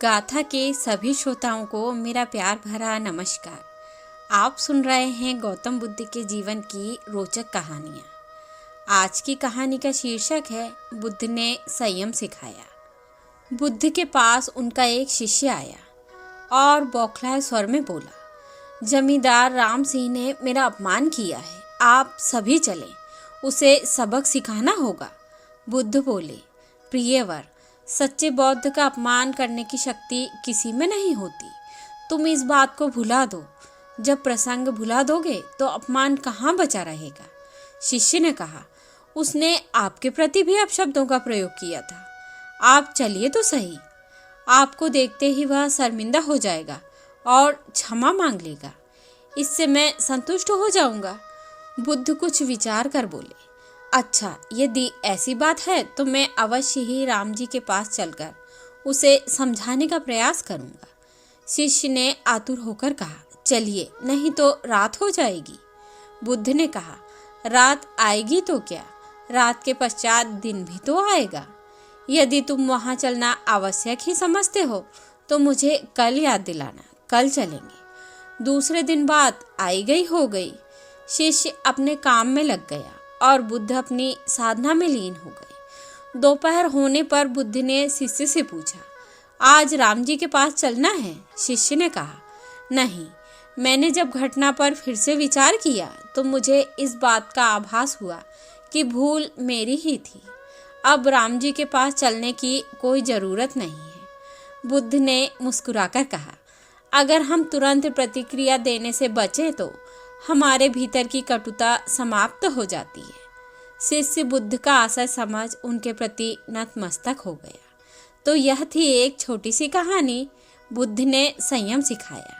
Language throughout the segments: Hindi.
गाथा के सभी श्रोताओं को मेरा प्यार भरा नमस्कार। आप सुन रहे हैं गौतम बुद्ध के जीवन की रोचक कहानियाँ। आज की कहानी का शीर्षक है बुद्ध ने संयम सिखाया। बुद्ध के पास उनका एक शिष्य आया और बौखलाए स्वर में बोला, जमींदार राम सिंह ने मेरा अपमान किया है, आप सभी चलें, उसे सबक सिखाना होगा। बुद्ध बोले, प्रियवर, सच्चे बौद्ध का अपमान करने की शक्ति किसी में नहीं होती। तुम इस बात को भुला दो। जब प्रसंग भुला दोगे तो अपमान कहाँ बचा रहेगा। शिष्य ने कहा, उसने आपके प्रति भी अपशब्दों का प्रयोग किया था। आप चलिए तो सही। आपको देखते ही वह शर्मिंदा हो जाएगा और क्षमा मांग लेगा। इससे मैं संतुष्ट हो जाऊंगा। बुद्ध कुछ विचार कर बोले, अच्छा, यदि ऐसी बात है तो मैं अवश्य ही राम जी के पास चलकर उसे समझाने का प्रयास करूंगा। शिष्य ने आतुर होकर कहा, चलिए, नहीं तो रात हो जाएगी। बुद्ध ने कहा, रात आएगी तो क्या, रात के पश्चात दिन भी तो आएगा। यदि तुम वहां चलना आवश्यक ही समझते हो तो मुझे कल याद दिलाना, कल चलेंगे। दूसरे दिन बात आई गई हो गई। शिष्य अपने काम में लग गया और बुद्ध अपनी साधना में लीन हो गए। दोपहर होने पर बुद्ध ने शिष्य से पूछा, आज राम जी के पास चलना है? शिष्य ने कहा, नहीं। मैंने जब घटना पर फिर से विचार किया तो मुझे इस बात का आभास हुआ कि भूल मेरी ही थी। अब राम जी के पास चलने की कोई ज़रूरत नहीं है। बुद्ध ने मुस्कुराकर कहा, अगर हम तुरंत प्रतिक्रिया देने से बचें तो हमारे भीतर की कटुता समाप्त हो जाती है। शिष्य बुद्ध का आशय समझ उनके प्रति नतमस्तक हो गया। तो यह थी एक छोटी सी कहानी, बुद्ध ने संयम सिखाया।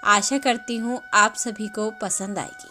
आशा करती हूँ आप सभी को पसंद आएगी।